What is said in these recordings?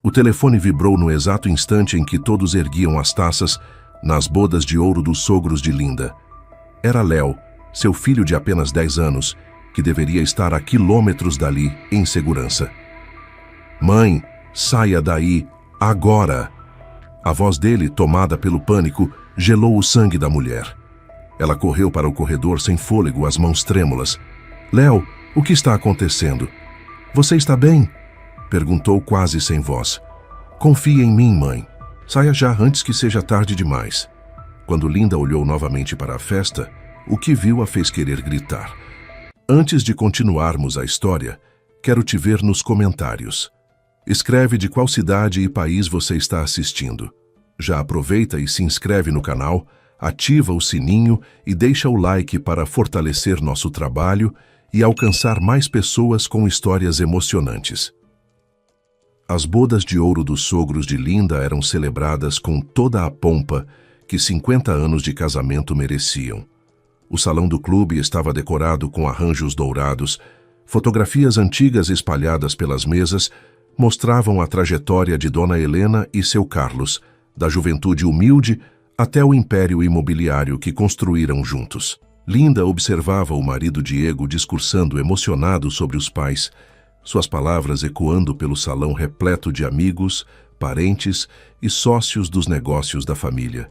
O telefone vibrou no exato instante em que todos erguiam as taças nas bodas de ouro dos sogros de Linda. Era Léo, seu filho de apenas 10 anos, que deveria estar a quilômetros dali, em segurança. "Mãe, saia daí, agora!" A voz dele, tomada pelo pânico, gelou o sangue da mulher. Ela correu para o corredor sem fôlego, as mãos trêmulas. "Léo, o que está acontecendo? Você está bem?" Perguntou quase sem voz. "Confie em mim, mãe. Saia já antes que seja tarde demais." Quando Linda olhou novamente para a festa, o que viu a fez querer gritar. Antes de continuarmos a história, quero te ver nos comentários. Escreve de qual cidade e país você está assistindo. Já aproveita e se inscreve no canal, ativa o sininho e deixa o like para fortalecer nosso trabalho e alcançar mais pessoas com histórias emocionantes. As bodas de ouro dos sogros de Linda eram celebradas com toda a pompa que 50 anos de casamento mereciam. O salão do clube estava decorado com arranjos dourados, fotografias antigas espalhadas pelas mesas mostravam a trajetória de Dona Helena e seu Carlos, da juventude humilde até o império imobiliário que construíram juntos. Linda observava o marido Diego discursando emocionado sobre os pais, suas palavras ecoando pelo salão repleto de amigos, parentes e sócios dos negócios da família.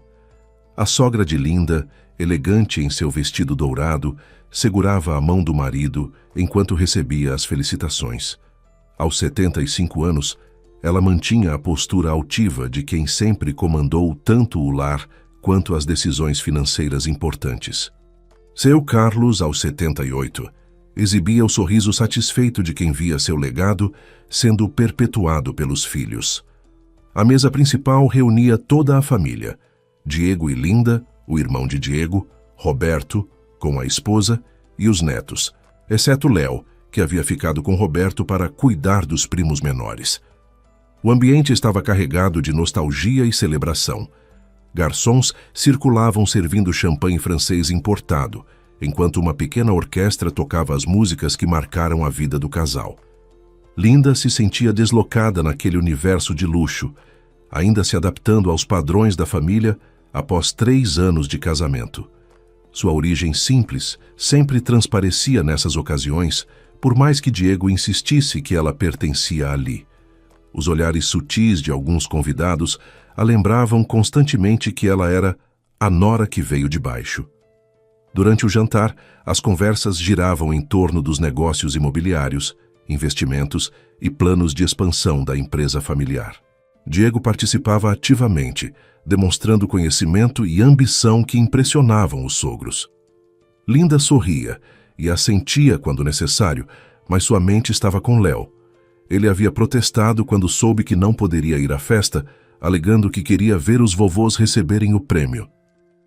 A sogra de Linda, elegante em seu vestido dourado, segurava a mão do marido enquanto recebia as felicitações. Aos 75 anos, ela mantinha a postura altiva de quem sempre comandou tanto o lar quanto as decisões financeiras importantes. Seu Carlos, aos 78, exibia o sorriso satisfeito de quem via seu legado sendo perpetuado pelos filhos. A mesa principal reunia toda a família: Diego e Linda, o irmão de Diego, Roberto, com a esposa, e os netos, exceto Léo, que havia ficado com Roberto para cuidar dos primos menores. O ambiente estava carregado de nostalgia e celebração. Garçons circulavam servindo champanhe francês importado, enquanto uma pequena orquestra tocava as músicas que marcaram a vida do casal. Linda se sentia deslocada naquele universo de luxo, ainda se adaptando aos padrões da família após 3 anos de casamento. Sua origem simples sempre transparecia nessas ocasiões, por mais que Diego insistisse que ela pertencia ali. Os olhares sutis de alguns convidados a lembravam constantemente que ela era a nora que veio de baixo. Durante o jantar, as conversas giravam em torno dos negócios imobiliários, investimentos e planos de expansão da empresa familiar. Diego participava ativamente, demonstrando conhecimento e ambição que impressionavam os sogros. Linda sorria e assentia quando necessário, mas sua mente estava com Léo. Ele havia protestado quando soube que não poderia ir à festa, alegando que queria ver os vovôs receberem o prêmio.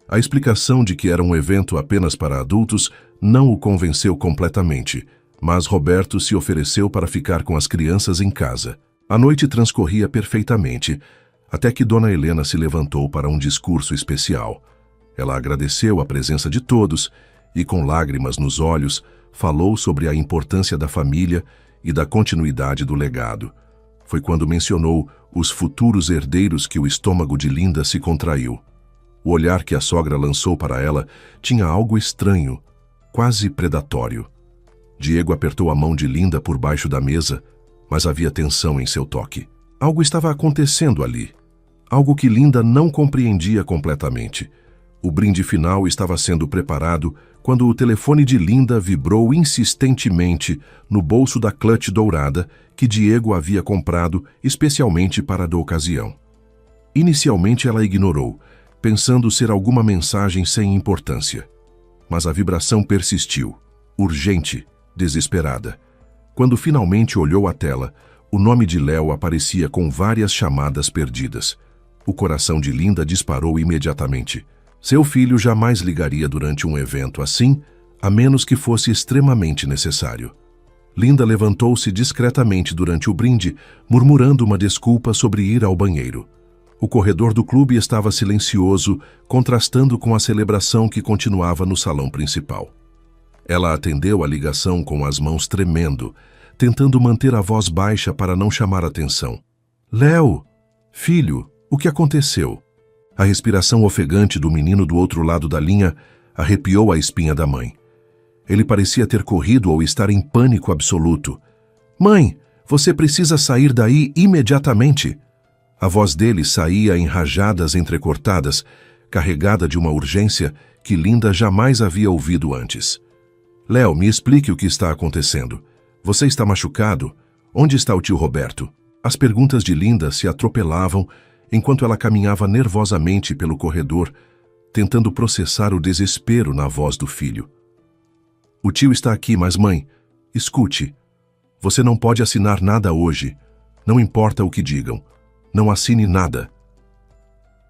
A explicação de que era um evento apenas para adultos não o convenceu completamente, mas Roberto se ofereceu para ficar com as crianças em casa. A noite transcorria perfeitamente, até que Dona Helena se levantou para um discurso especial. Ela agradeceu a presença de todos e, com lágrimas nos olhos, falou sobre a importância da família e da continuidade do legado. Foi quando mencionou os futuros herdeiros que o estômago de Linda se contraiu. O olhar que a sogra lançou para ela tinha algo estranho, quase predatório. Diego apertou a mão de Linda por baixo da mesa, mas havia tensão em seu toque. Algo estava acontecendo ali, algo que Linda não compreendia completamente. O brinde final estava sendo preparado quando o telefone de Linda vibrou insistentemente no bolso da clutch dourada que Diego havia comprado especialmente para a ocasião. Inicialmente ela ignorou, pensando ser alguma mensagem sem importância. Mas a vibração persistiu, urgente, desesperada. Quando finalmente olhou a tela, o nome de Léo aparecia com várias chamadas perdidas. O coração de Linda disparou imediatamente. Seu filho jamais ligaria durante um evento assim, a menos que fosse extremamente necessário. Linda levantou-se discretamente durante o brinde, murmurando uma desculpa sobre ir ao banheiro. O corredor do clube estava silencioso, contrastando com a celebração que continuava no salão principal. Ela atendeu a ligação com as mãos tremendo, tentando manter a voz baixa para não chamar atenção. Léo, filho, o que aconteceu? A respiração ofegante do menino do outro lado da linha arrepiou a espinha da mãe. Ele parecia ter corrido ou estar em pânico absoluto. Mãe, você precisa sair daí imediatamente. A voz dele saía em rajadas entrecortadas, carregada de uma urgência que Linda jamais havia ouvido antes. Léo, me explique o que está acontecendo. Você está machucado? Onde está o tio Roberto? As perguntas de Linda se atropelavam enquanto ela caminhava nervosamente pelo corredor, tentando processar o desespero na voz do filho. O tio está aqui, mas mãe, escute. Você não pode assinar nada hoje. Não importa o que digam. Não assine nada.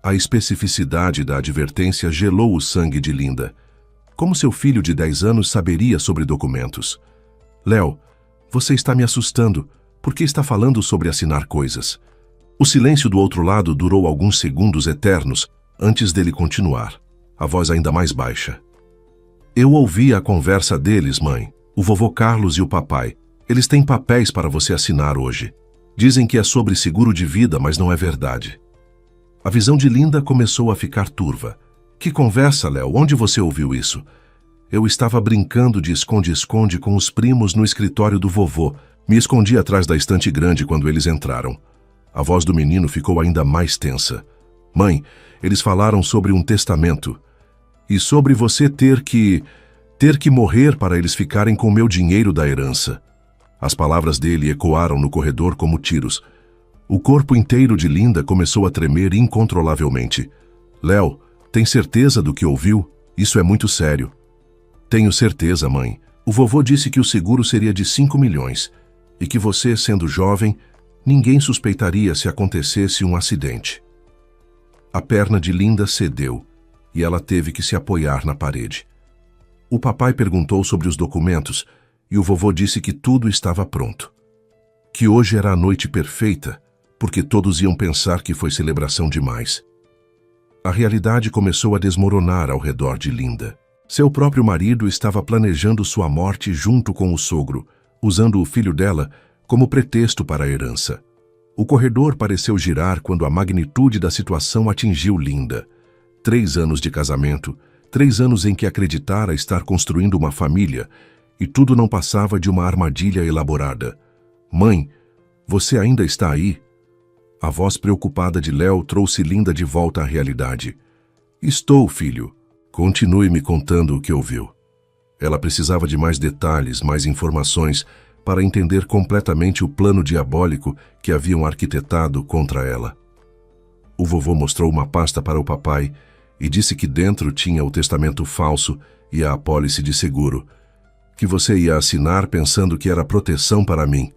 A especificidade da advertência gelou o sangue de Linda. Como seu filho de 10 anos saberia sobre documentos? Léo, você está me assustando. Por que está falando sobre assinar coisas? O silêncio do outro lado durou alguns segundos eternos antes dele continuar, a voz ainda mais baixa. Eu ouvi a conversa deles, mãe. O vovô Carlos e o papai. Eles têm papéis para você assinar hoje. Dizem que é sobre seguro de vida, mas não é verdade. A visão de Linda começou a ficar turva. Que conversa, Léo? Onde você ouviu isso? Eu estava brincando de esconde-esconde com os primos no escritório do vovô. Me escondi atrás da estante grande quando eles entraram. A voz do menino ficou ainda mais tensa. Mãe, eles falaram sobre um testamento. E sobre você ter que morrer para eles ficarem com o meu dinheiro da herança. As palavras dele ecoaram no corredor como tiros. O corpo inteiro de Linda começou a tremer incontrolavelmente. Léo, tem certeza do que ouviu? Isso é muito sério. Tenho certeza, mãe. O vovô disse que o seguro seria de 5 milhões e que você, sendo jovem, ninguém suspeitaria se acontecesse um acidente. A perna de Linda cedeu e ela teve que se apoiar na parede. O papai perguntou sobre os documentos e o vovô disse que tudo estava pronto. Que hoje era a noite perfeita, porque todos iam pensar que foi celebração demais. A realidade começou a desmoronar ao redor de Linda. Seu próprio marido estava planejando sua morte junto com o sogro, usando o filho dela como pretexto para a herança. O corredor pareceu girar quando a magnitude da situação atingiu Linda. 3 anos de casamento, 3 anos em que acreditara estar construindo uma família, e tudo não passava de uma armadilha elaborada. Mãe, você ainda está aí? A voz preocupada de Léo trouxe Linda de volta à realidade. Estou, filho. Continue me contando o que ouviu. Ela precisava de mais detalhes, mais informações, para entender completamente o plano diabólico que haviam arquitetado contra ela. O vovô mostrou uma pasta para o papai e disse que dentro tinha o testamento falso e a apólice de seguro, que você ia assinar pensando que era proteção para mim,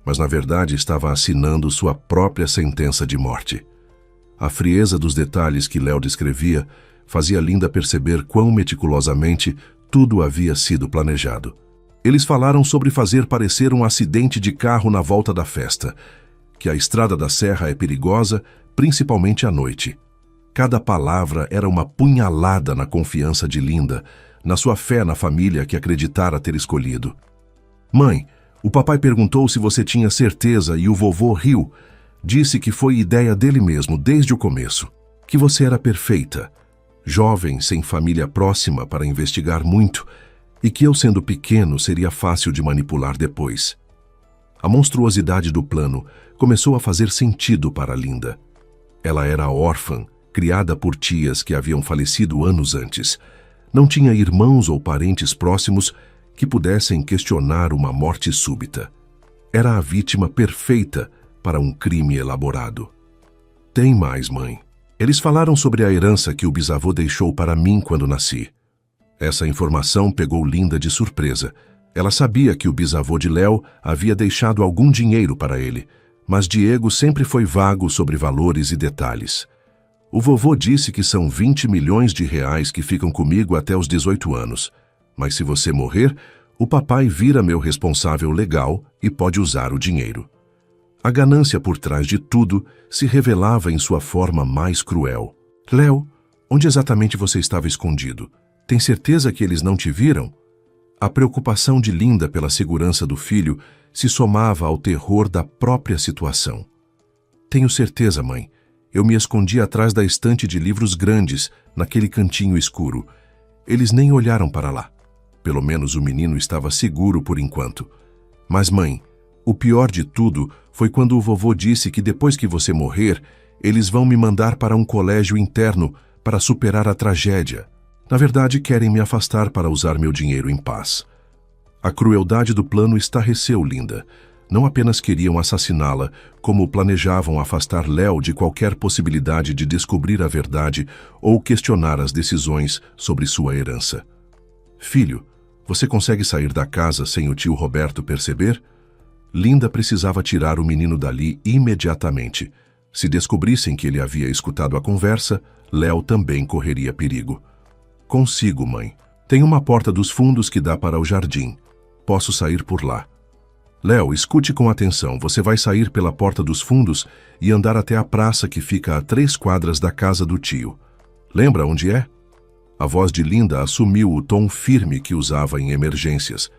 mas na verdade estava assinando sua própria sentença de morte. A frieza dos detalhes que Léo descrevia fazia Linda perceber quão meticulosamente tudo havia sido planejado. Eles falaram sobre fazer parecer um acidente de carro na volta da festa, que a estrada da serra é perigosa, principalmente à noite. Cada palavra era uma punhalada na confiança de Linda, na sua fé na família que acreditara ter escolhido. Mãe, o papai perguntou se você tinha certeza e o vovô riu. Disse que foi ideia dele mesmo desde o começo, que você era perfeita, jovem, sem família próxima para investigar muito, e que eu, sendo pequeno, seria fácil de manipular depois. A monstruosidade do plano começou a fazer sentido para Linda. Ela era órfã, criada por tias que haviam falecido anos antes. Não tinha irmãos ou parentes próximos que pudessem questionar uma morte súbita. Era a vítima perfeita para um crime elaborado. Tem mais, mãe. Eles falaram sobre a herança que o bisavô deixou para mim quando nasci. Essa informação pegou Linda de surpresa. Ela sabia que o bisavô de Léo havia deixado algum dinheiro para ele, mas Diego sempre foi vago sobre valores e detalhes. O vovô disse que são 20 milhões de reais que ficam comigo até os 18 anos. Mas se você morrer, o papai vira meu responsável legal e pode usar o dinheiro. A ganância por trás de tudo se revelava em sua forma mais cruel. Léo, onde exatamente você estava escondido? Tem certeza que eles não te viram? A preocupação de Linda pela segurança do filho se somava ao terror da própria situação. Tenho certeza, mãe. Eu me escondi atrás da estante de livros grandes, naquele cantinho escuro. Eles nem olharam para lá. Pelo menos o menino estava seguro por enquanto. Mas, mãe, o pior de tudo foi quando o vovô disse que depois que você morrer, eles vão me mandar para um colégio interno para superar a tragédia. Na verdade, querem me afastar para usar meu dinheiro em paz. A crueldade do plano estarreceu Linda. Não apenas queriam assassiná-la, como planejavam afastar Léo de qualquer possibilidade de descobrir a verdade ou questionar as decisões sobre sua herança. Filho, você consegue sair da casa sem o tio Roberto perceber? Linda precisava tirar o menino dali imediatamente. Se descobrissem que ele havia escutado a conversa, Léo também correria perigo. Consigo, mãe. Tem uma porta dos fundos que dá para o jardim. Posso sair por lá. Léo, escute com atenção. Você vai sair pela porta dos fundos e andar até a praça que fica a 3 quadras da casa do tio. Lembra onde é? A voz de Linda assumiu o tom firme que usava em emergências,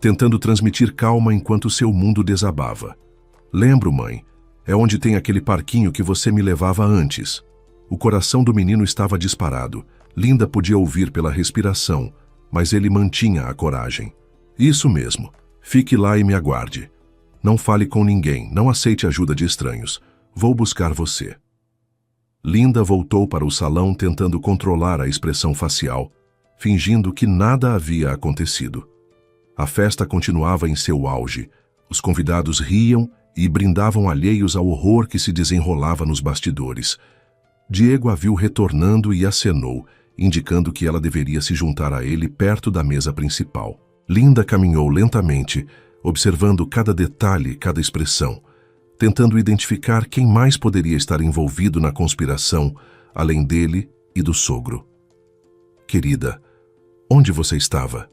tentando transmitir calma enquanto seu mundo desabava. Lembro, mãe. É onde tem aquele parquinho que você me levava antes. O coração do menino estava disparado. Linda podia ouvir pela respiração, mas ele mantinha a coragem. Isso mesmo. Fique lá e me aguarde. Não fale com ninguém, não aceite ajuda de estranhos. Vou buscar você. Linda voltou para o salão tentando controlar a expressão facial, fingindo que nada havia acontecido. A festa continuava em seu auge. Os convidados riam e brindavam alheios ao horror que se desenrolava nos bastidores. Diego a viu retornando e acenou, indicando que ela deveria se juntar a ele perto da mesa principal. Linda caminhou lentamente, observando cada detalhe, cada expressão, tentando identificar quem mais poderia estar envolvido na conspiração, além dele e do sogro. Querida, onde você estava?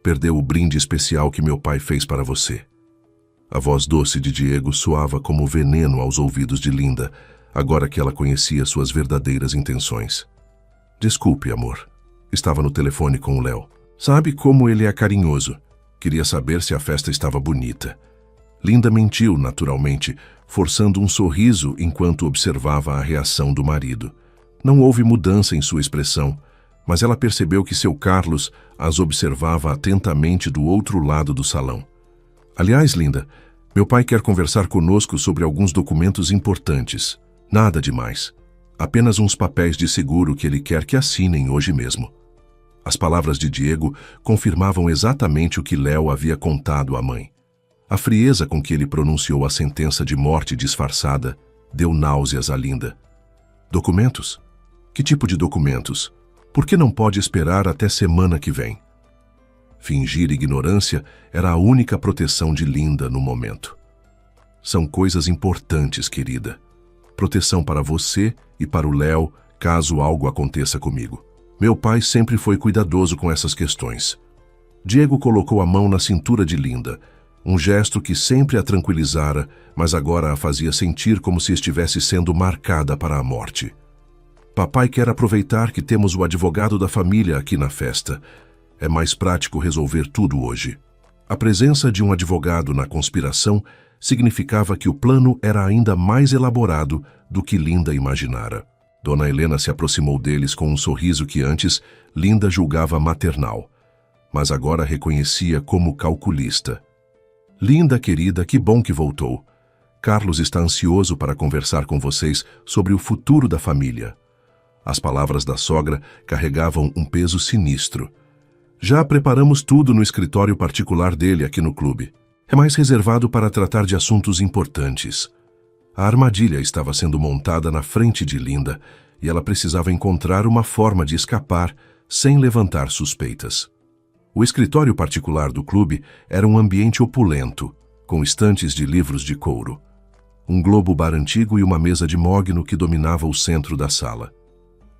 Perdeu o brinde especial que meu pai fez para você. A voz doce de Diego soava como veneno aos ouvidos de Linda, agora que ela conhecia suas verdadeiras intenções. Desculpe, amor. Estava no telefone com o Léo. Sabe como ele é carinhoso. Queria saber se a festa estava bonita. Linda mentiu, naturalmente, forçando um sorriso enquanto observava a reação do marido. Não houve mudança em sua expressão, mas ela percebeu que seu Carlos as observava atentamente do outro lado do salão. Aliás, Linda, meu pai quer conversar conosco sobre alguns documentos importantes. Nada demais. Apenas uns papéis de seguro que ele quer que assinem hoje mesmo. As palavras de Diego confirmavam exatamente o que Léo havia contado à mãe. A frieza com que ele pronunciou a sentença de morte disfarçada deu náuseas a Linda. Documentos? Que tipo de documentos? Por que não pode esperar até semana que vem? Fingir ignorância era a única proteção de Linda no momento. São coisas importantes, querida. Proteção para você e para o Léo, caso algo aconteça comigo. Meu pai sempre foi cuidadoso com essas questões. Diego colocou a mão na cintura de Linda, um gesto que sempre a tranquilizara, mas agora a fazia sentir como se estivesse sendo marcada para a morte. Papai quer aproveitar que temos o advogado da família aqui na festa. É mais prático resolver tudo hoje. A presença de um advogado na conspiração significava que o plano era ainda mais elaborado do que Linda imaginara. Dona Helena se aproximou deles com um sorriso que antes Linda julgava maternal, mas agora reconhecia como calculista. Linda, querida, que bom que voltou. Carlos está ansioso para conversar com vocês sobre o futuro da família. As palavras da sogra carregavam um peso sinistro. Já preparamos tudo no escritório particular dele aqui no clube. É mais reservado para tratar de assuntos importantes. A armadilha estava sendo montada na frente de Linda e ela precisava encontrar uma forma de escapar sem levantar suspeitas. O escritório particular do clube era um ambiente opulento, com estantes de livros de couro. Um globo bar antigo e uma mesa de mogno que dominava o centro da sala.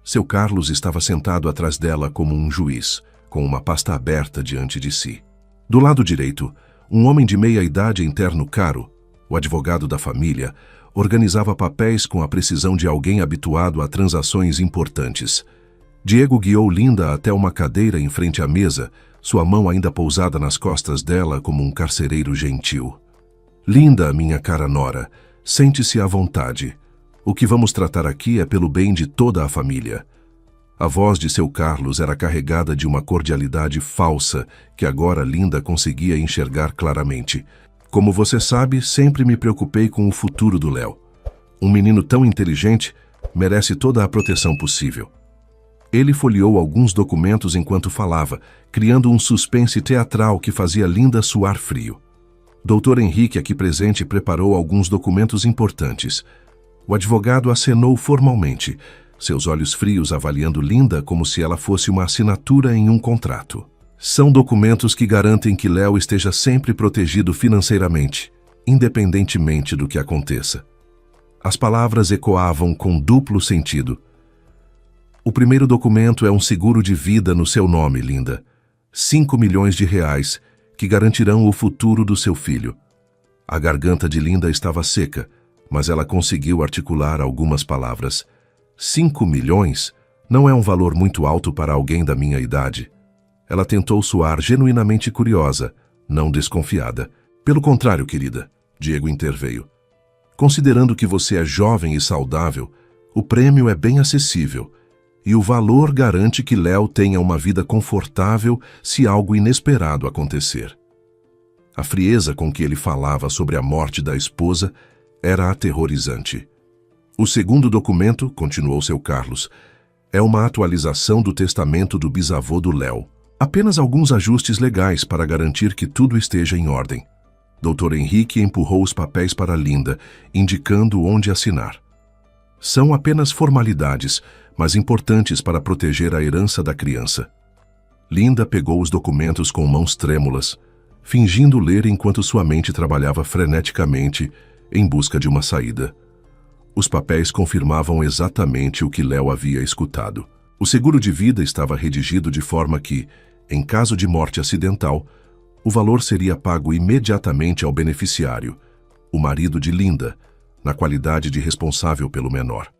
Seu Carlos estava sentado atrás dela como um juiz, com uma pasta aberta diante de si. Do lado direito, um homem de meia-idade em terno caro, o advogado da família, organizava papéis com a precisão de alguém habituado a transações importantes. Diego guiou Linda até uma cadeira em frente à mesa, sua mão ainda pousada nas costas dela como um carcereiro gentil. Linda, minha cara nora, Sente-se à vontade. O que vamos tratar aqui é pelo bem de toda a família. A voz de seu Carlos era carregada de uma cordialidade falsa que agora Linda conseguia enxergar claramente. Como você sabe, sempre me preocupei com o futuro do Léo. Um menino tão inteligente merece toda a proteção possível. Ele folheou alguns documentos enquanto falava, criando um suspense teatral que fazia Linda suar frio. Dr. Henrique, aqui presente, preparou alguns documentos importantes. O advogado acenou formalmente, seus olhos frios avaliando Linda como se ela fosse uma assinatura em um contrato. São documentos que garantem que Léo esteja sempre protegido financeiramente, independentemente do que aconteça. As palavras ecoavam com duplo sentido. O primeiro documento é um seguro de vida no seu nome, Linda. 5 milhões de reais, que garantirão o futuro do seu filho. A garganta de Linda estava seca, mas ela conseguiu articular algumas palavras. 5 milhões não é um valor muito alto para alguém da minha idade. Ela tentou soar genuinamente curiosa, não desconfiada. Pelo contrário, querida, Diego interveio. Considerando que você é jovem e saudável, o prêmio é bem acessível. E o valor garante que Léo tenha uma vida confortável se algo inesperado acontecer. A frieza com que ele falava sobre a morte da esposa era aterrorizante. O segundo documento, continuou seu Carlos, é uma atualização do testamento do bisavô do Léo. Apenas alguns ajustes legais para garantir que tudo esteja em ordem. Dr. Henrique empurrou os papéis para Linda, indicando onde assinar. São apenas formalidades, mas importantes para proteger a herança da criança. Linda pegou os documentos com mãos trêmulas, fingindo ler enquanto sua mente trabalhava freneticamente em busca de uma saída. Os papéis confirmavam exatamente o que Léo havia escutado. O seguro de vida estava redigido de forma que, em caso de morte acidental, o valor seria pago imediatamente ao beneficiário, o marido de Linda, na qualidade de responsável pelo menor.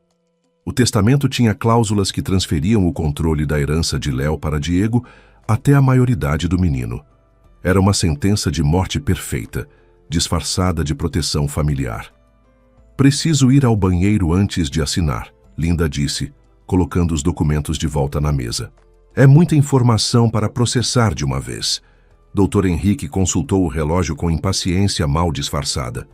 O testamento tinha cláusulas que transferiam o controle da herança de Léo para Diego até a maioridade do menino. Era uma sentença de morte perfeita, disfarçada de proteção familiar. Preciso ir ao banheiro antes de assinar, Linda disse, colocando os documentos de volta na mesa. É muita informação para processar de uma vez. Dr. Henrique consultou o relógio com impaciência mal disfarçada.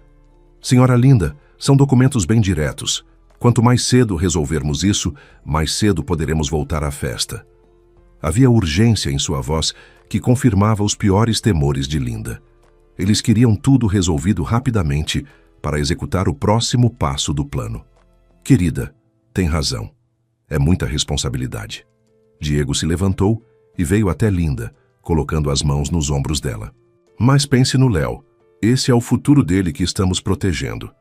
Senhora Linda, são documentos bem diretos. Quanto mais cedo resolvermos isso, mais cedo poderemos voltar à festa. Havia urgência em sua voz que confirmava os piores temores de Linda. Eles queriam tudo resolvido rapidamente para executar o próximo passo do plano. Querida, tem razão. É muita responsabilidade. Diego se levantou e veio até Linda, colocando as mãos nos ombros dela. Mas pense no Léo. Esse é o futuro dele que estamos protegendo.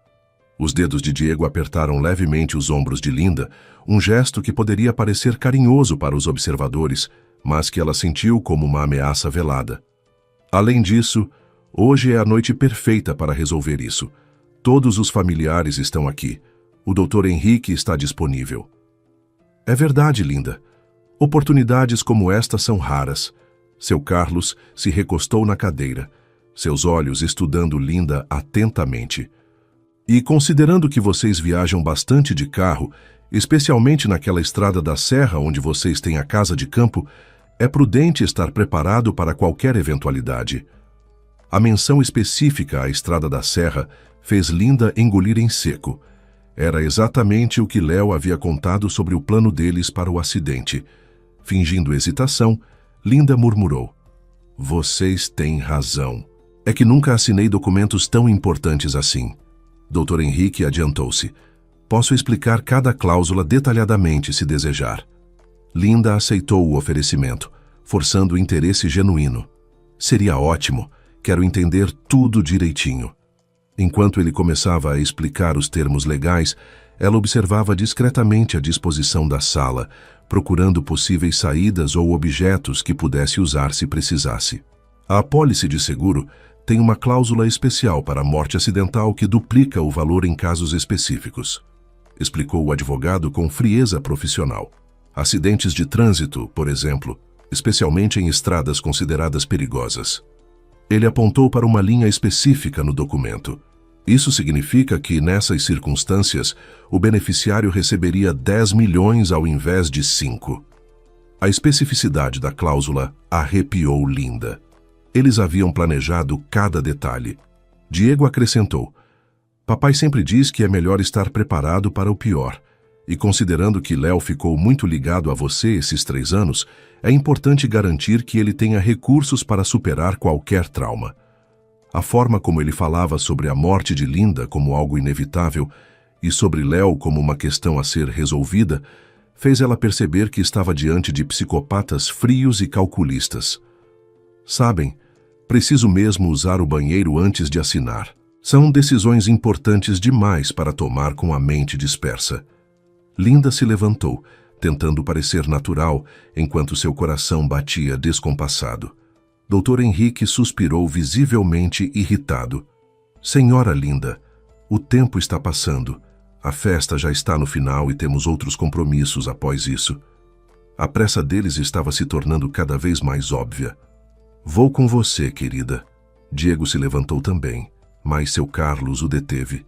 Os dedos de Diego apertaram levemente os ombros de Linda, um gesto que poderia parecer carinhoso para os observadores, mas que ela sentiu como uma ameaça velada. Além disso, hoje é a noite perfeita para resolver isso. Todos os familiares estão aqui. O Dr. Henrique está disponível. É verdade, Linda. Oportunidades como esta são raras. Seu Carlos se recostou na cadeira, seus olhos estudando Linda atentamente. E considerando que vocês viajam bastante de carro, especialmente naquela estrada da serra onde vocês têm a casa de campo, é prudente estar preparado para qualquer eventualidade. A menção específica à estrada da serra fez Linda engolir em seco. Era exatamente o que Léo havia contado sobre o plano deles para o acidente. Fingindo hesitação, Linda murmurou: "Vocês têm razão. É que nunca assinei documentos tão importantes assim." Dr. Henrique adiantou-se. "Posso explicar cada cláusula detalhadamente se desejar." Linda aceitou o oferecimento, forçando o interesse genuíno. "Seria ótimo. Quero entender tudo direitinho." Enquanto ele começava a explicar os termos legais, ela observava discretamente a disposição da sala, procurando possíveis saídas ou objetos que pudesse usar se precisasse. A apólice de seguro tem uma cláusula especial para a morte acidental que duplica o valor em casos específicos, explicou o advogado com frieza profissional. Acidentes de trânsito, por exemplo, especialmente em estradas consideradas perigosas. Ele apontou para uma linha específica no documento. Isso significa que, nessas circunstâncias, o beneficiário receberia 10 milhões ao invés de 5. A especificidade da cláusula arrepiou Linda. Eles haviam planejado cada detalhe. Diego acrescentou: papai sempre diz que é melhor estar preparado para o pior. E considerando que Léo ficou muito ligado a você esses 3 anos, é importante garantir que ele tenha recursos para superar qualquer trauma. A forma como ele falava sobre a morte de Linda como algo inevitável e sobre Léo como uma questão a ser resolvida fez ela perceber que estava diante de psicopatas frios e calculistas. Sabem, preciso mesmo usar o banheiro antes de assinar. São decisões importantes demais para tomar com a mente dispersa. Linda se levantou, tentando parecer natural, enquanto seu coração batia descompassado. Dr. Henrique suspirou visivelmente irritado. Senhora Linda, o tempo está passando. A festa já está no final e temos outros compromissos após isso. A pressa deles estava se tornando cada vez mais óbvia. Vou com você, querida. Diego se levantou também, mas seu Carlos o deteve.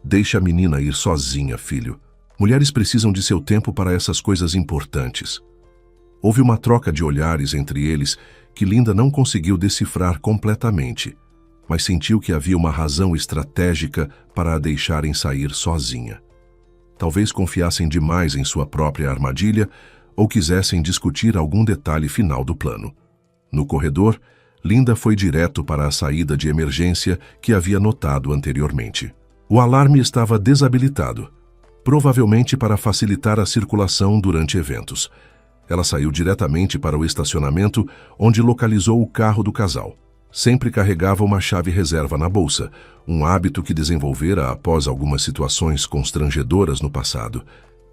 Deixe a menina ir sozinha, filho. Mulheres precisam de seu tempo para essas coisas importantes. Houve uma troca de olhares entre eles que Linda não conseguiu decifrar completamente, mas sentiu que havia uma razão estratégica para a deixarem sair sozinha. Talvez confiassem demais em sua própria armadilha ou quisessem discutir algum detalhe final do plano. No corredor, Linda foi direto para a saída de emergência que havia notado anteriormente. O alarme estava desabilitado, provavelmente para facilitar a circulação durante eventos. Ela saiu diretamente para o estacionamento, onde localizou o carro do casal. Sempre carregava uma chave reserva na bolsa, um hábito que desenvolvera após algumas situações constrangedoras no passado.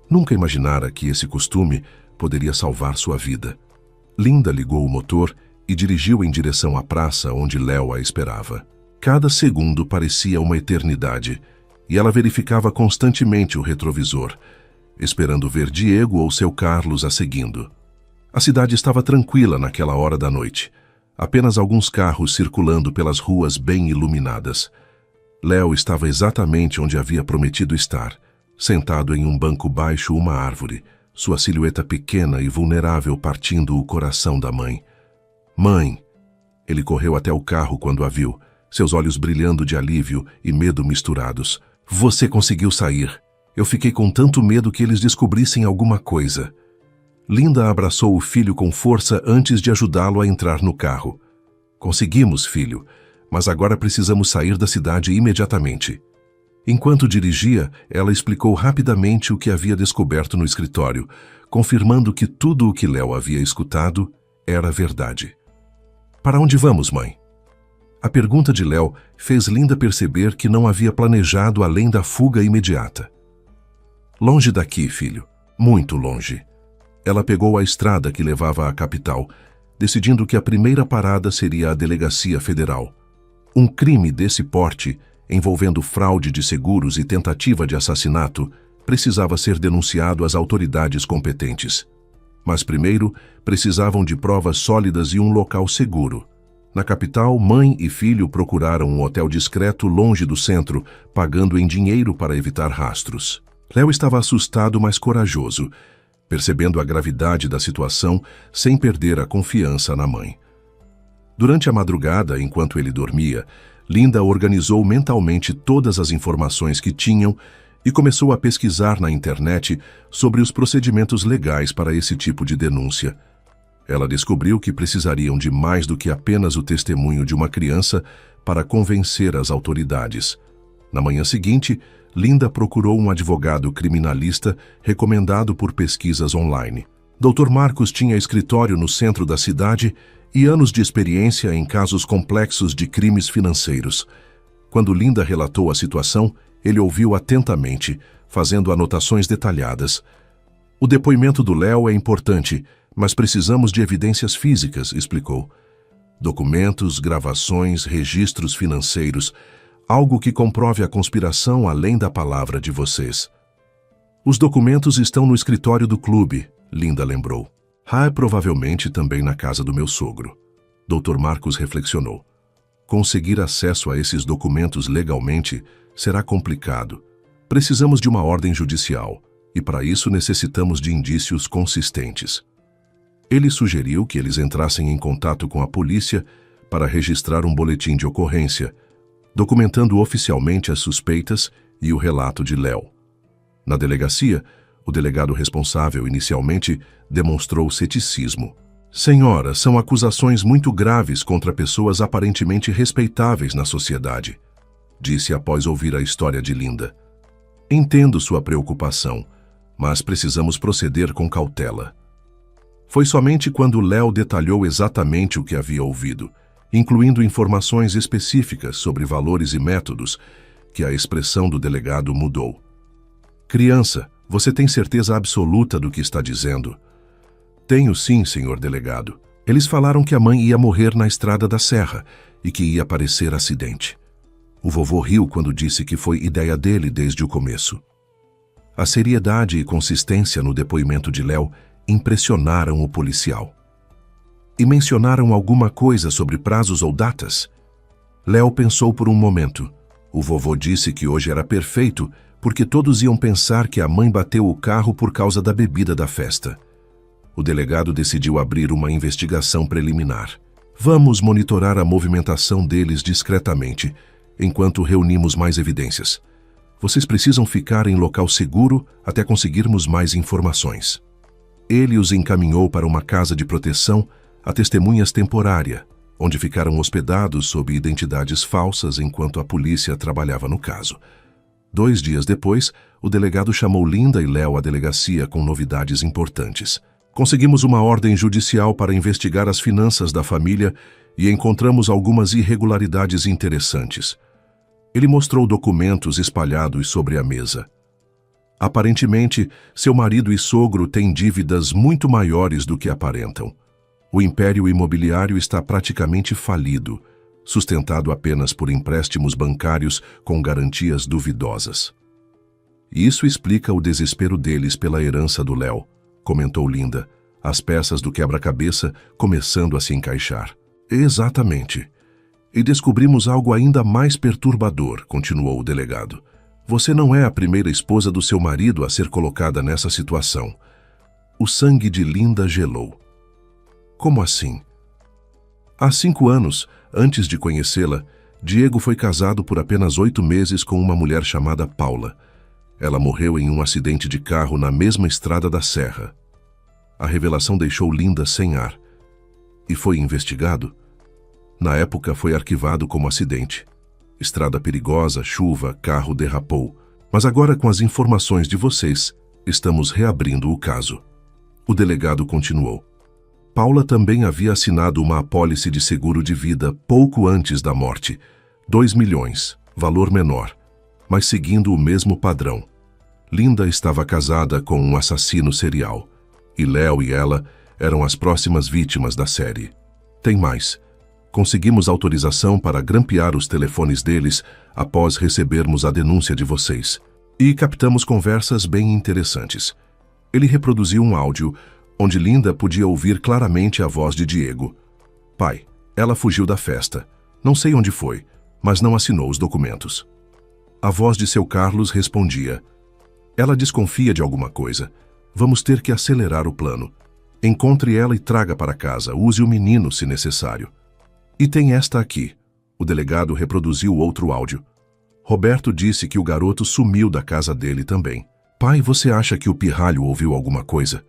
Nunca imaginara que esse costume poderia salvar sua vida. Linda ligou o motor e dirigiu em direção à praça onde Léo a esperava. Cada segundo parecia uma eternidade, e ela verificava constantemente o retrovisor, esperando ver Diego ou seu Carlos a seguindo. A cidade estava tranquila naquela hora da noite. Apenas alguns carros circulando pelas ruas bem iluminadas. Léo estava exatamente onde havia prometido estar, sentado em um banco baixo uma árvore, sua silhueta pequena e vulnerável partindo o coração da mãe. Mãe! Ele correu até o carro quando a viu, seus olhos brilhando de alívio e medo misturados. Você conseguiu sair. Eu fiquei com tanto medo que eles descobrissem alguma coisa. Linda abraçou o filho com força antes de ajudá-lo a entrar no carro. Conseguimos, filho, mas agora precisamos sair da cidade imediatamente. Enquanto dirigia, ela explicou rapidamente o que havia descoberto no escritório, confirmando que tudo o que Léo havia escutado era verdade. Para onde vamos, mãe? A pergunta de Léo fez Linda perceber que não havia planejado além da fuga imediata. Longe daqui, filho. Muito longe. Ela pegou a estrada que levava à capital, decidindo que a primeira parada seria a delegacia federal. Um crime desse porte, envolvendo fraude de seguros e tentativa de assassinato, precisava ser denunciado às autoridades competentes. Mas primeiro, precisavam de provas sólidas e um local seguro. Na capital, mãe e filho procuraram um hotel discreto longe do centro, pagando em dinheiro para evitar rastros. Léo estava assustado, mas corajoso, percebendo a gravidade da situação sem perder a confiança na mãe. Durante a madrugada, enquanto ele dormia, Linda organizou mentalmente todas as informações que tinham e começou a pesquisar na internet sobre os procedimentos legais para esse tipo de denúncia. Ela descobriu que precisariam de mais do que apenas o testemunho de uma criança para convencer as autoridades. Na manhã seguinte, Linda procurou um advogado criminalista recomendado por pesquisas online. Dr. Marcos tinha escritório no centro da cidade e anos de experiência em casos complexos de crimes financeiros. Quando Linda relatou a situação, ele ouviu atentamente, fazendo anotações detalhadas. O depoimento do Léo é importante, mas precisamos de evidências físicas, explicou. Documentos, gravações, registros financeiros, algo que comprove a conspiração além da palavra de vocês. Os documentos estão no escritório do clube, Linda lembrou. Provavelmente também na casa do meu sogro. Dr. Marcos reflexionou. Conseguir acesso a esses documentos legalmente Será complicado. Precisamos de uma ordem judicial, e para isso necessitamos de indícios consistentes. Ele sugeriu que eles entrassem em contato com a polícia para registrar um boletim de ocorrência, documentando oficialmente as suspeitas e o relato de Léo. Na delegacia, o delegado responsável inicialmente demonstrou ceticismo. Senhora, são acusações muito graves contra pessoas aparentemente respeitáveis na sociedade, disse após ouvir a história de Linda. Entendo sua preocupação, mas precisamos proceder com cautela. Foi somente quando Léo detalhou exatamente o que havia ouvido, incluindo informações específicas sobre valores e métodos, que a expressão do delegado mudou. Criança, você tem certeza absoluta do que está dizendo? Tenho sim, senhor delegado. Eles falaram que a mãe ia morrer na estrada da serra e que ia parecer acidente. O vovô riu quando disse que foi ideia dele desde o começo. A seriedade e consistência no depoimento de Léo impressionaram o policial. E mencionaram alguma coisa sobre prazos ou datas? Léo pensou por um momento. O vovô disse que hoje era perfeito porque todos iam pensar que a mãe bateu o carro por causa da bebida da festa. O delegado decidiu abrir uma investigação preliminar. Vamos monitorar a movimentação deles discretamente, enquanto reunimos mais evidências. Vocês precisam ficar em local seguro até conseguirmos mais informações. Ele os encaminhou para uma casa de proteção a testemunhas temporária, onde ficaram hospedados sob identidades falsas enquanto a polícia trabalhava no caso. 2 dias depois, o delegado chamou Linda e Léo à delegacia com novidades importantes. Conseguimos uma ordem judicial para investigar as finanças da família e encontramos algumas irregularidades interessantes. Ele mostrou documentos espalhados sobre a mesa. Aparentemente, seu marido e sogro têm dívidas muito maiores do que aparentam. O império imobiliário está praticamente falido, sustentado apenas por empréstimos bancários com garantias duvidosas. Isso explica o desespero deles pela herança do Léo, comentou Linda, as peças do quebra-cabeça começando a se encaixar. Exatamente. E descobrimos algo ainda mais perturbador, continuou o delegado. Você não é a primeira esposa do seu marido a ser colocada nessa situação. O sangue de Linda gelou. Como assim? Há 5 anos, antes de conhecê-la, Diego foi casado por apenas 8 meses com uma mulher chamada Paula. Ela morreu em um acidente de carro na mesma estrada da serra. A revelação deixou Linda sem ar. E foi investigado? Na época foi arquivado como acidente. Estrada perigosa, chuva, carro derrapou. Mas agora, com as informações de vocês, estamos reabrindo o caso. O delegado continuou. Paula também havia assinado uma apólice de seguro de vida pouco antes da morte. 2 milhões, valor menor, mas seguindo o mesmo padrão. Linda estava casada com um assassino serial, e Léo e ela eram as próximas vítimas da série. Tem mais. Conseguimos autorização para grampear os telefones deles após recebermos a denúncia de vocês. E captamos conversas bem interessantes. Ele reproduziu um áudio onde Linda podia ouvir claramente a voz de Diego. Pai, ela fugiu da festa. Não sei onde foi, mas não assinou os documentos. A voz de seu Carlos respondia. Ela desconfia de alguma coisa. Vamos ter que acelerar o plano. Encontre ela e traga para casa. Use o menino se necessário. E tem esta aqui. O delegado reproduziu outro áudio. Roberto disse que o garoto sumiu da casa dele também. Pai, você acha que o pirralho ouviu alguma coisa?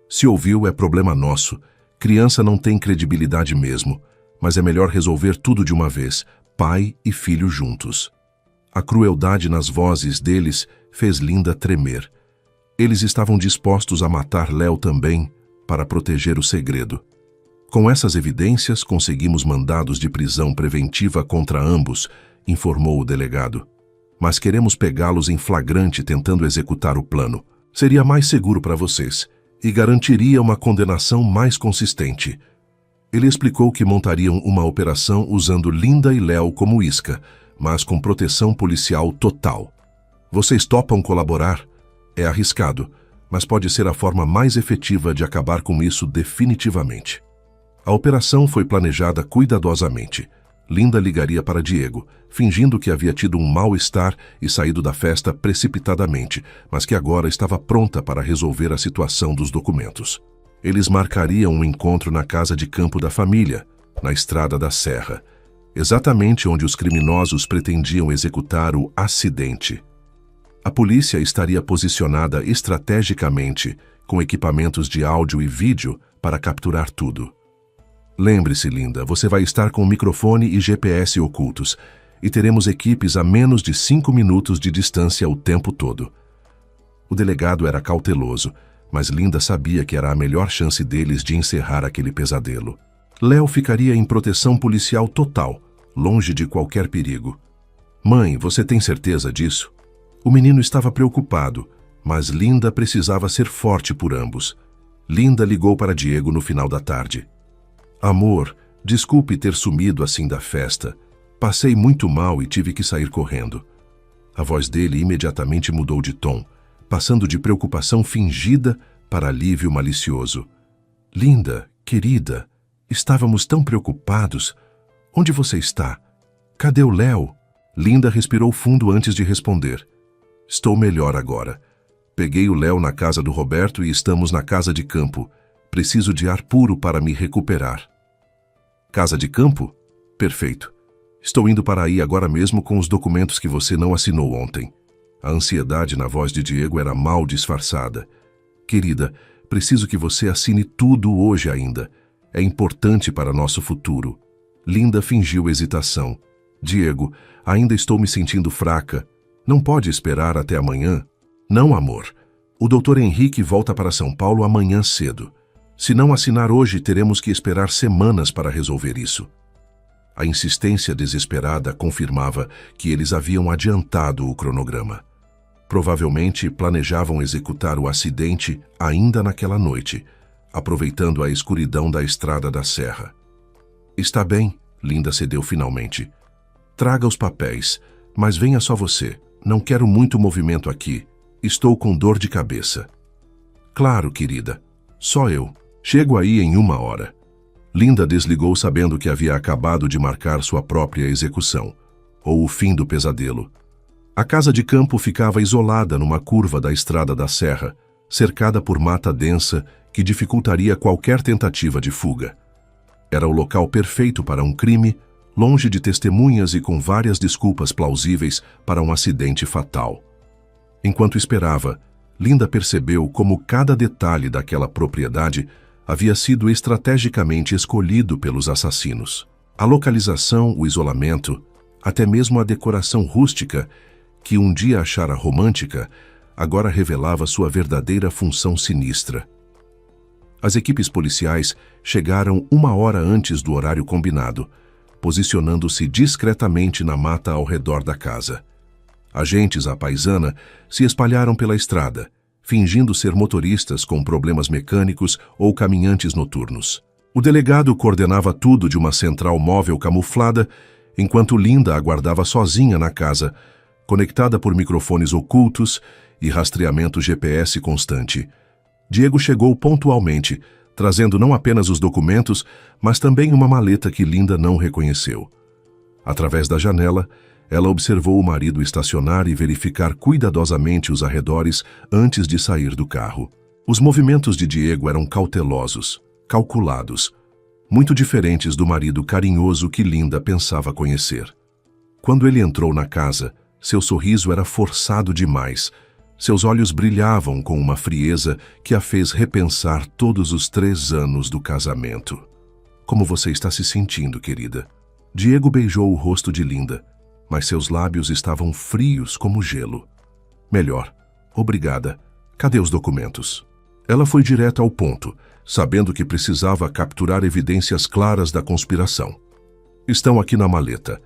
Se ouviu, é problema nosso. Criança não tem credibilidade mesmo, mas é melhor resolver tudo de uma vez, pai e filho juntos. A crueldade nas vozes deles fez Linda tremer. Eles estavam dispostos a matar Léo também, para proteger o segredo. Com essas evidências, conseguimos mandados de prisão preventiva contra ambos, informou o delegado. Mas queremos pegá-los em flagrante tentando executar o plano. Seria mais seguro para vocês e garantiria uma condenação mais consistente. Ele explicou que montariam uma operação usando Linda e Léo como isca, mas com proteção policial total. Vocês topam colaborar? É arriscado, mas pode ser a forma mais efetiva de acabar com isso definitivamente. A operação foi planejada cuidadosamente. Linda ligaria para Diego, fingindo que havia tido um mal-estar e saído da festa precipitadamente, mas que agora estava pronta para resolver a situação dos documentos. Eles marcariam um encontro na casa de campo da família, na Estrada da Serra, exatamente onde os criminosos pretendiam executar o acidente. A polícia estaria posicionada estrategicamente, com equipamentos de áudio e vídeo para capturar tudo. Lembre-se, Linda, você vai estar com microfone e GPS ocultos, e teremos equipes a menos de 5 minutos de distância o tempo todo. O delegado era cauteloso, mas Linda sabia que era a melhor chance deles de encerrar aquele pesadelo. Léo ficaria em proteção policial total, longe de qualquer perigo. Mãe, você tem certeza disso? O menino estava preocupado, mas Linda precisava ser forte por ambos. Linda ligou para Diego no final da tarde. Amor, desculpe ter sumido assim da festa. Passei muito mal e tive que sair correndo. A voz dele imediatamente mudou de tom, passando de preocupação fingida para alívio malicioso. Linda, querida, estávamos tão preocupados. Onde você está? Cadê o Léo? Linda respirou fundo antes de responder. Estou melhor agora. Peguei o Léo na casa do Roberto e estamos na casa de campo. Preciso de ar puro para me recuperar. Casa de campo? Perfeito. Estou indo para aí agora mesmo com os documentos que você não assinou ontem. A ansiedade na voz de Diego era mal disfarçada. Querida, preciso que você assine tudo hoje ainda. É importante para nosso futuro. Linda fingiu hesitação. Diego, ainda estou me sentindo fraca. Não pode esperar até amanhã? Não, amor. O Dr. Henrique volta para São Paulo amanhã cedo. Se não assinar hoje, teremos que esperar semanas para resolver isso. A insistência desesperada confirmava que eles haviam adiantado o cronograma. Provavelmente planejavam executar o acidente ainda naquela noite, aproveitando a escuridão da Estrada da Serra. Está bem, Linda cedeu finalmente. Traga os papéis, mas venha só você. Não quero muito movimento aqui. Estou com dor de cabeça. Claro, querida. Só eu. Chego aí em 1 hora. Linda desligou sabendo que havia acabado de marcar sua própria execução, ou o fim do pesadelo. A casa de campo ficava isolada numa curva da Estrada da Serra, cercada por mata densa que dificultaria qualquer tentativa de fuga. Era o local perfeito para um crime, longe de testemunhas e com várias desculpas plausíveis para um acidente fatal. Enquanto esperava, Linda percebeu como cada detalhe daquela propriedade havia sido estrategicamente escolhido pelos assassinos. A localização, o isolamento, até mesmo a decoração rústica, que um dia achara romântica, agora revelava sua verdadeira função sinistra. As equipes policiais chegaram 1 hora antes do horário combinado, posicionando-se discretamente na mata ao redor da casa. Agentes à paisana se espalharam pela estrada, fingindo ser motoristas com problemas mecânicos ou caminhantes noturnos. O delegado coordenava tudo de uma central móvel camuflada, enquanto Linda aguardava sozinha na casa, conectada por microfones ocultos e rastreamento GPS constante. Diego chegou pontualmente, trazendo não apenas os documentos, mas também uma maleta que Linda não reconheceu. Através da janela, ela observou o marido estacionar e verificar cuidadosamente os arredores antes de sair do carro. Os movimentos de Diego eram cautelosos, calculados, muito diferentes do marido carinhoso que Linda pensava conhecer. Quando ele entrou na casa, seu sorriso era forçado demais. Seus olhos brilhavam com uma frieza que a fez repensar todos os 3 anos do casamento. Como você está se sentindo, querida? Diego beijou o rosto de Linda, mas seus lábios estavam frios como gelo. Melhor. Obrigada. Cadê os documentos? Ela foi direto ao ponto, sabendo que precisava capturar evidências claras da conspiração. Estão aqui na maleta,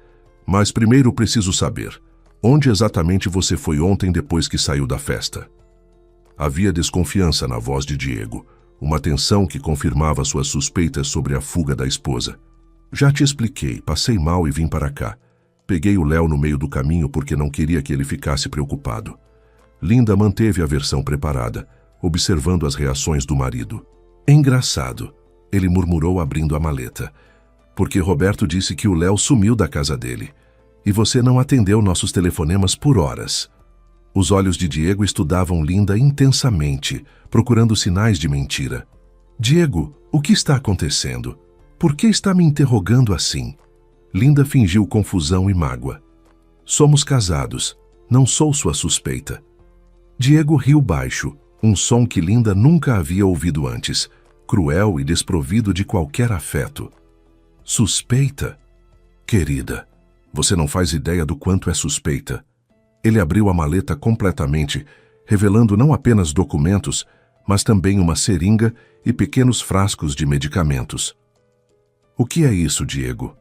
mas primeiro preciso saber, onde exatamente você foi ontem depois que saiu da festa? Havia desconfiança na voz de Diego, uma tensão que confirmava suas suspeitas sobre a fuga da esposa. Já te expliquei, passei mal e vim para cá. Peguei o Léo no meio do caminho porque não queria que ele ficasse preocupado. Linda manteve a versão preparada, observando as reações do marido. Engraçado, ele murmurou abrindo a maleta. Porque Roberto disse que o Léo sumiu da casa dele. E você não atendeu nossos telefonemas por horas. Os olhos de Diego estudavam Linda intensamente, procurando sinais de mentira. Diego, o que está acontecendo? Por que está me interrogando assim? Linda fingiu confusão e mágoa. Somos casados. Não sou sua suspeita. Diego riu baixo, um som que Linda nunca havia ouvido antes, cruel e desprovido de qualquer afeto. Suspeita? Querida, você não faz ideia do quanto é suspeita. Ele abriu a maleta completamente, revelando não apenas documentos, mas também uma seringa e pequenos frascos de medicamentos. O que é isso, Diego?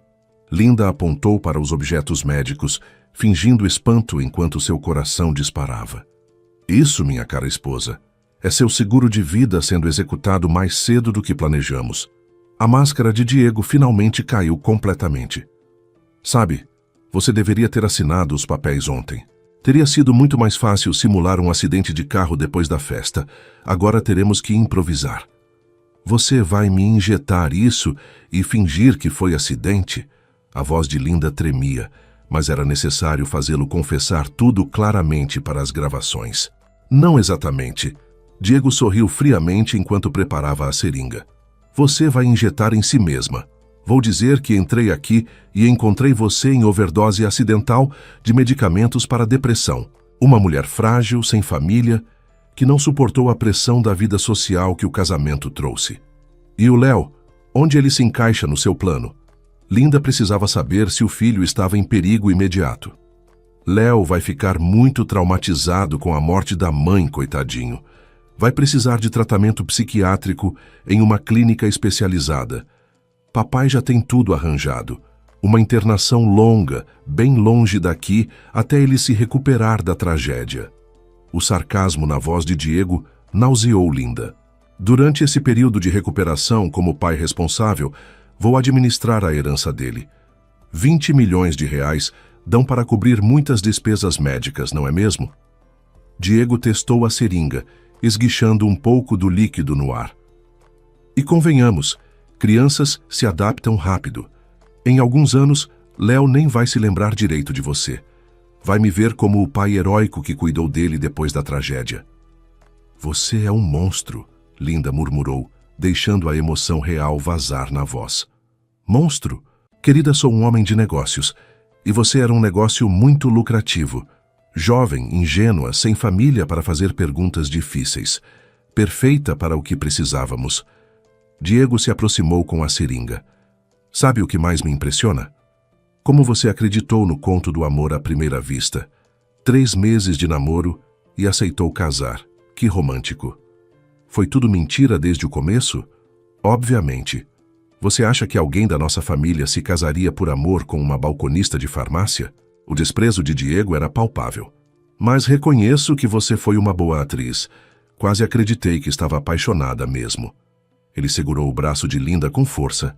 Linda apontou para os objetos médicos, fingindo espanto enquanto seu coração disparava. Isso, minha cara esposa, é seu seguro de vida sendo executado mais cedo do que planejamos. A máscara de Diego finalmente caiu completamente. Sabe, você deveria ter assinado os papéis ontem. Teria sido muito mais fácil simular um acidente de carro depois da festa. Agora teremos que improvisar. Você vai me injetar isso e fingir que foi acidente? A voz de Linda tremia, mas era necessário fazê-lo confessar tudo claramente para as gravações. Não exatamente. Diego sorriu friamente enquanto preparava a seringa. Você vai injetar em si mesma. Vou dizer que entrei aqui e encontrei você em overdose acidental de medicamentos para depressão. Uma mulher frágil, sem família, que não suportou a pressão da vida social que o casamento trouxe. E o Léo, onde ele se encaixa no seu plano? Linda precisava saber se o filho estava em perigo imediato. Léo vai ficar muito traumatizado com a morte da mãe, coitadinho. Vai precisar de tratamento psiquiátrico em uma clínica especializada. Papai já tem tudo arranjado. Uma internação longa, bem longe daqui, até ele se recuperar da tragédia. O sarcasmo na voz de Diego nauseou Linda. Durante esse período de recuperação, como pai responsável, vou administrar a herança dele. 20 milhões de reais dão para cobrir muitas despesas médicas, não é mesmo? Diego testou a seringa, esguichando um pouco do líquido no ar. E convenhamos, crianças se adaptam rápido. Em alguns anos, Léo nem vai se lembrar direito de você. Vai me ver como o pai heróico que cuidou dele depois da tragédia. Você é um monstro, Linda murmurou, deixando a emoção real vazar na voz. Monstro? Querida, sou um homem de negócios. E você era um negócio muito lucrativo. Jovem, ingênua, sem família para fazer perguntas difíceis. Perfeita para o que precisávamos. Diego se aproximou com a seringa. Sabe o que mais me impressiona? Como você acreditou no conto do amor à primeira vista. 3 meses de namoro e aceitou casar. Que romântico. Foi tudo mentira desde o começo? Obviamente. Você acha que alguém da nossa família se casaria por amor com uma balconista de farmácia? O desprezo de Diego era palpável. Mas reconheço que você foi uma boa atriz. Quase acreditei que estava apaixonada mesmo. Ele segurou o braço de Linda com força.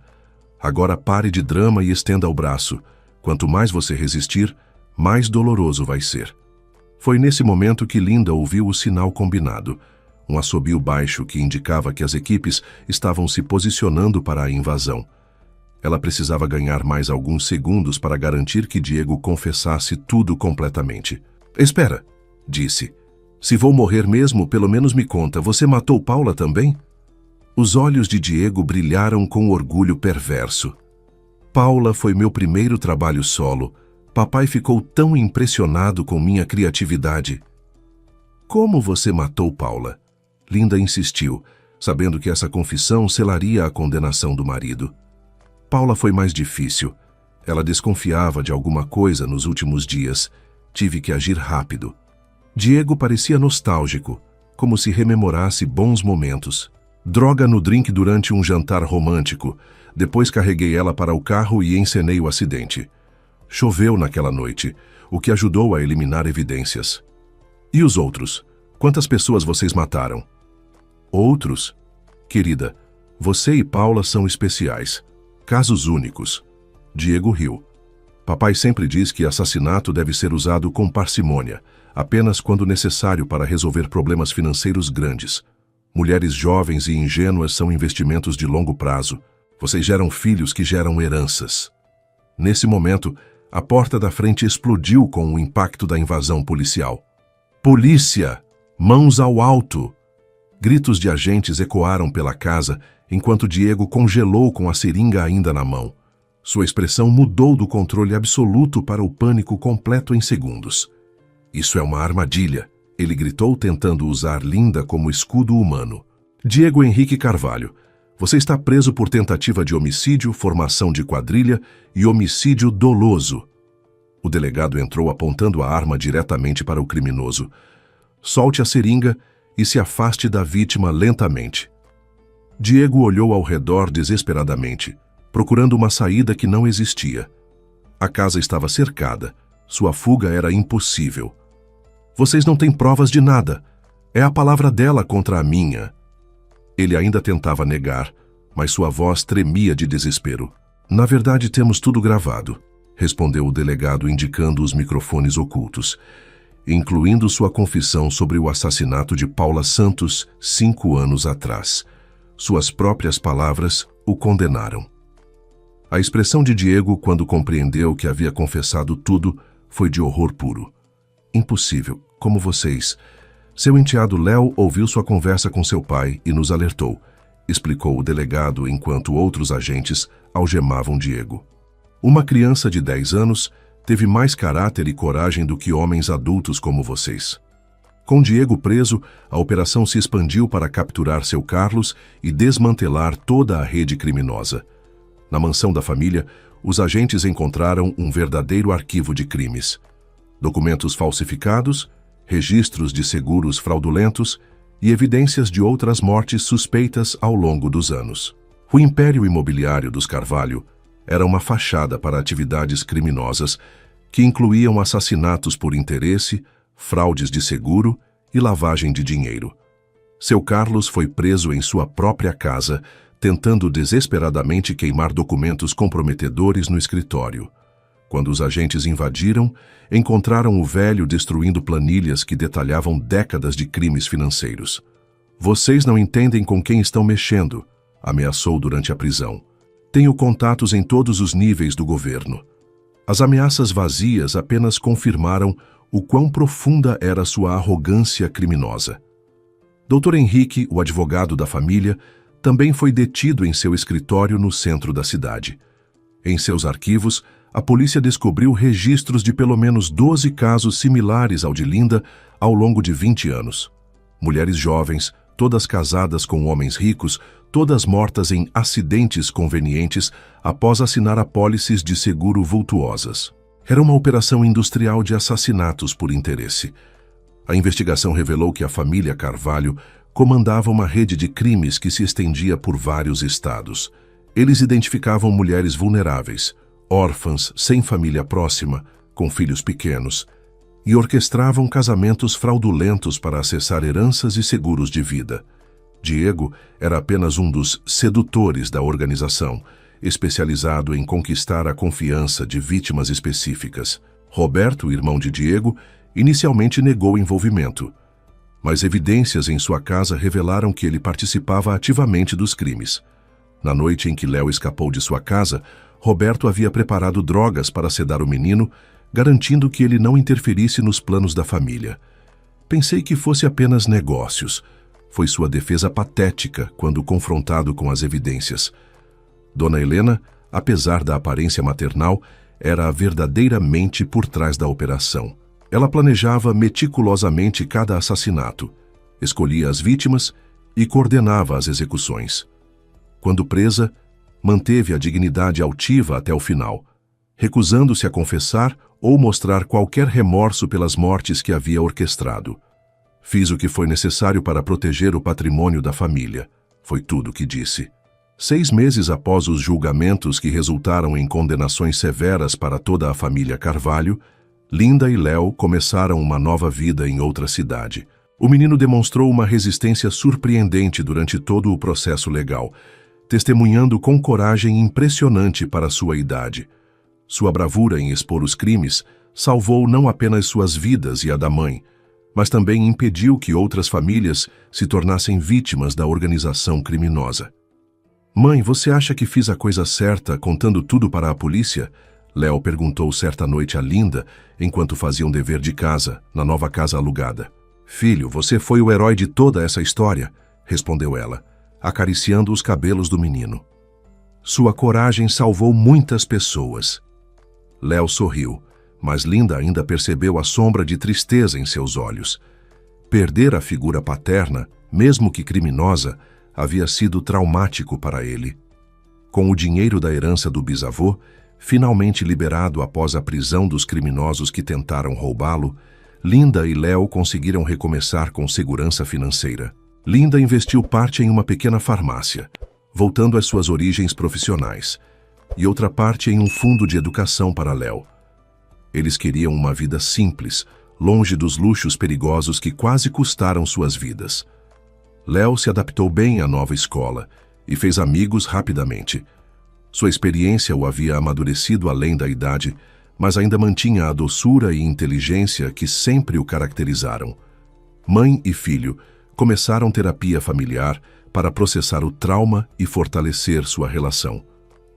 Agora pare de drama e estenda o braço. Quanto mais você resistir, mais doloroso vai ser. Foi nesse momento que Linda ouviu o sinal combinado. Um assobio baixo que indicava que as equipes estavam se posicionando para a invasão. Ela precisava ganhar mais alguns segundos para garantir que Diego confessasse tudo completamente. Espera, disse. Se vou morrer mesmo, pelo menos me conta, você matou Paula também? Os olhos de Diego brilharam com orgulho perverso. Paula foi meu primeiro trabalho solo. Papai ficou tão impressionado com minha criatividade. Como você matou Paula? Linda insistiu, sabendo que essa confissão selaria a condenação do marido. Paula foi mais difícil. Ela desconfiava de alguma coisa nos últimos dias. Tive que agir rápido. Diego parecia nostálgico, como se rememorasse bons momentos. Droga no drink durante um jantar romântico. Depois carreguei ela para o carro e encenei o acidente. Choveu naquela noite, o que ajudou a eliminar evidências. E os outros? Quantas pessoas vocês mataram? Outros? Querida, você e Paula são especiais. Casos únicos. Diego riu. Papai sempre diz que assassinato deve ser usado com parcimônia, apenas quando necessário para resolver problemas financeiros grandes. Mulheres jovens e ingênuas são investimentos de longo prazo. Vocês geram filhos que geram heranças. Nesse momento, a porta da frente explodiu com o impacto da invasão policial. Polícia! Mãos ao alto! Gritos de agentes ecoaram pela casa enquanto Diego congelou com a seringa ainda na mão. Sua expressão mudou do controle absoluto para o pânico completo em segundos. Isso é uma armadilha, ele gritou tentando usar Linda como escudo humano. Diego Henrique Carvalho, você está preso por tentativa de homicídio, formação de quadrilha e homicídio doloso. O delegado entrou apontando a arma diretamente para o criminoso. Solte a seringa e se afaste da vítima lentamente. Diego olhou ao redor desesperadamente, procurando uma saída que não existia. A casa estava cercada. Sua fuga era impossível. Vocês não têm provas de nada. É a palavra dela contra a minha. Ele ainda tentava negar, mas sua voz tremia de desespero. Na verdade, temos tudo gravado, respondeu o delegado indicando os microfones ocultos, incluindo sua confissão sobre o assassinato de Paula Santos 5 anos atrás. Suas próprias palavras o condenaram. A expressão de Diego, quando compreendeu que havia confessado tudo, foi de horror puro. Impossível, como vocês. Seu enteado Léo ouviu sua conversa com seu pai e nos alertou, explicou o delegado enquanto outros agentes algemavam Diego. Uma criança de 10 anos teve mais caráter e coragem do que homens adultos como vocês. Com Diego preso, a operação se expandiu para capturar seu Carlos e desmantelar toda a rede criminosa. Na mansão da família, os agentes encontraram um verdadeiro arquivo de crimes. Documentos falsificados, registros de seguros fraudulentos e evidências de outras mortes suspeitas ao longo dos anos. O império imobiliário dos Carvalho era uma fachada para atividades criminosas que incluíam assassinatos por interesse, fraudes de seguro e lavagem de dinheiro. Seu Carlos foi preso em sua própria casa, tentando desesperadamente queimar documentos comprometedores no escritório. Quando os agentes invadiram, encontraram o velho destruindo planilhas que detalhavam décadas de crimes financeiros. Vocês não entendem com quem estão mexendo, ameaçou durante a prisão. Tenho contatos em todos os níveis do governo. As ameaças vazias apenas confirmaram o quão profunda era sua arrogância criminosa. Dr. Henrique, o advogado da família, também foi detido em seu escritório no centro da cidade. Em seus arquivos, a polícia descobriu registros de pelo menos 12 casos similares ao de Linda ao longo de 20 anos. Mulheres jovens, todas casadas com homens ricos, todas mortas em acidentes convenientes após assinar apólices de seguro vultuosas. Era uma operação industrial de assassinatos por interesse. A investigação revelou que a família Carvalho comandava uma rede de crimes que se estendia por vários estados. Eles identificavam mulheres vulneráveis, órfãs sem família próxima, com filhos pequenos, e orquestravam casamentos fraudulentos para acessar heranças e seguros de vida. Diego era apenas um dos sedutores da organização, especializado em conquistar a confiança de vítimas específicas. Roberto, irmão de Diego, inicialmente negou envolvimento, mas evidências em sua casa revelaram que ele participava ativamente dos crimes. Na noite em que Léo escapou de sua casa, Roberto havia preparado drogas para sedar o menino, garantindo que ele não interferisse nos planos da família. Pensei que fosse apenas negócios. Foi sua defesa patética quando confrontado com as evidências. Dona Helena, apesar da aparência maternal, era a verdadeira mente por trás da operação. Ela planejava meticulosamente cada assassinato, escolhia as vítimas e coordenava as execuções. Quando presa, manteve a dignidade altiva até o final, recusando-se a confessar ou mostrar qualquer remorso pelas mortes que havia orquestrado. Fiz o que foi necessário para proteger o patrimônio da família, foi tudo o que disse. 6 meses após os julgamentos que resultaram em condenações severas para toda a família Carvalho, Linda e Léo começaram uma nova vida em outra cidade. O menino demonstrou uma resistência surpreendente durante todo o processo legal, testemunhando com coragem impressionante para sua idade. Sua bravura em expor os crimes salvou não apenas suas vidas e a da mãe, mas também impediu que outras famílias se tornassem vítimas da organização criminosa. Mãe, você acha que fiz a coisa certa contando tudo para a polícia? Léo perguntou certa noite a Linda, enquanto faziam dever de casa, na nova casa alugada. Filho, você foi o herói de toda essa história, respondeu ela, acariciando os cabelos do menino. Sua coragem salvou muitas pessoas. Léo sorriu, mas Linda ainda percebeu a sombra de tristeza em seus olhos. Perder a figura paterna, mesmo que criminosa, havia sido traumático para ele. Com o dinheiro da herança do bisavô, finalmente liberado após a prisão dos criminosos que tentaram roubá-lo, Linda e Léo conseguiram recomeçar com segurança financeira. Linda investiu parte em uma pequena farmácia, voltando às suas origens profissionais, e outra parte em um fundo de educação para Léo. Eles queriam uma vida simples, longe dos luxos perigosos que quase custaram suas vidas. Léo se adaptou bem à nova escola e fez amigos rapidamente. Sua experiência o havia amadurecido além da idade, mas ainda mantinha a doçura e inteligência que sempre o caracterizaram. Mãe e filho começaram terapia familiar para processar o trauma e fortalecer sua relação.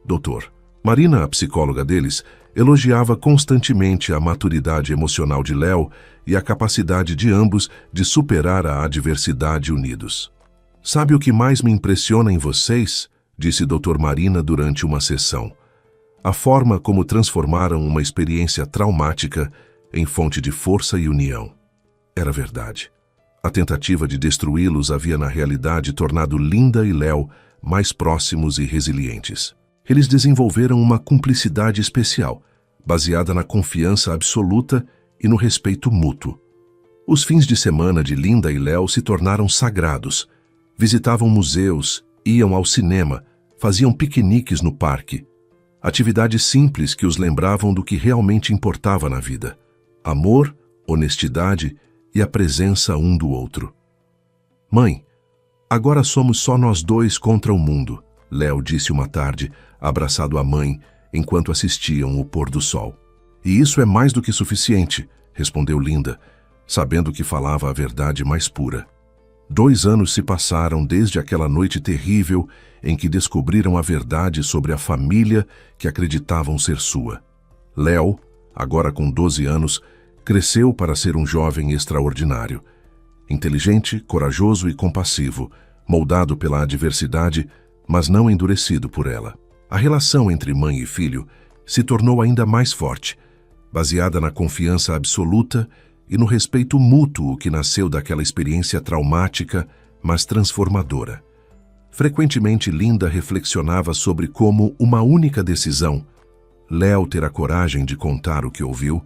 Doutor Marina, a psicóloga deles, elogiava constantemente a maturidade emocional de Léo e a capacidade de ambos de superar a adversidade unidos. Sabe o que mais me impressiona em vocês? Disse Dr. Marina durante uma sessão. A forma como transformaram uma experiência traumática em fonte de força e união. Era verdade. A tentativa de destruí-los havia na realidade tornado Linda e Léo mais próximos e resilientes. Eles desenvolveram uma cumplicidade especial, baseada na confiança absoluta e no respeito mútuo. Os fins de semana de Linda e Léo se tornaram sagrados. Visitavam museus, iam ao cinema, faziam piqueniques no parque. Atividades simples que os lembravam do que realmente importava na vida: amor, honestidade e a presença um do outro. Mãe, agora somos só nós dois contra o mundo, Léo disse uma tarde, abraçado à mãe, enquanto assistiam o pôr do sol. E isso é mais do que suficiente, respondeu Linda, sabendo que falava a verdade mais pura. 2 anos se passaram desde aquela noite terrível em que descobriram a verdade sobre a família que acreditavam ser sua. Léo, agora com 12 anos, cresceu para ser um jovem extraordinário. Inteligente, corajoso e compassivo, moldado pela adversidade, mas não endurecido por ela. A relação entre mãe e filho se tornou ainda mais forte, baseada na confiança absoluta e no respeito mútuo que nasceu daquela experiência traumática, mas transformadora. Frequentemente Linda reflexionava sobre como uma única decisão, Léo ter a coragem de contar o que ouviu,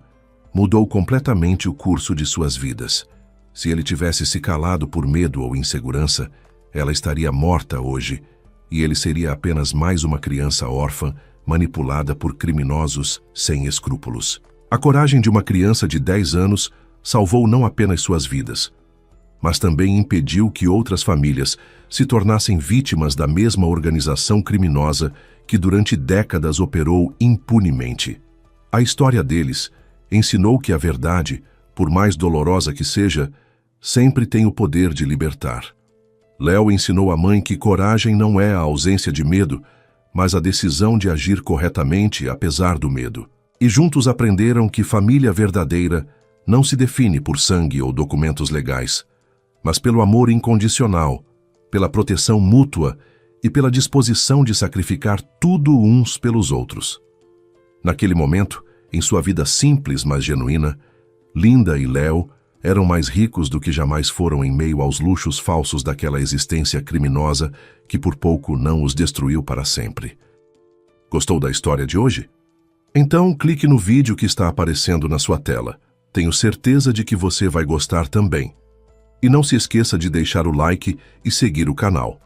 mudou completamente o curso de suas vidas. Se ele tivesse se calado por medo ou insegurança, ela estaria morta hoje, e ele seria apenas mais uma criança órfã, manipulada por criminosos sem escrúpulos. A coragem de uma criança de 10 anos salvou não apenas suas vidas, mas também impediu que outras famílias se tornassem vítimas da mesma organização criminosa que durante décadas operou impunemente. A história deles ensinou que a verdade, por mais dolorosa que seja, sempre tem o poder de libertar. Léo ensinou à mãe que coragem não é a ausência de medo, mas a decisão de agir corretamente apesar do medo. E juntos aprenderam que família verdadeira não se define por sangue ou documentos legais, mas pelo amor incondicional, pela proteção mútua e pela disposição de sacrificar tudo uns pelos outros. Naquele momento, em sua vida simples mas genuína, Linda e Léo eram mais ricos do que jamais foram em meio aos luxos falsos daquela existência criminosa que por pouco não os destruiu para sempre. Gostou da história de hoje? Então clique no vídeo que está aparecendo na sua tela. Tenho certeza de que você vai gostar também. E não se esqueça de deixar o like e seguir o canal.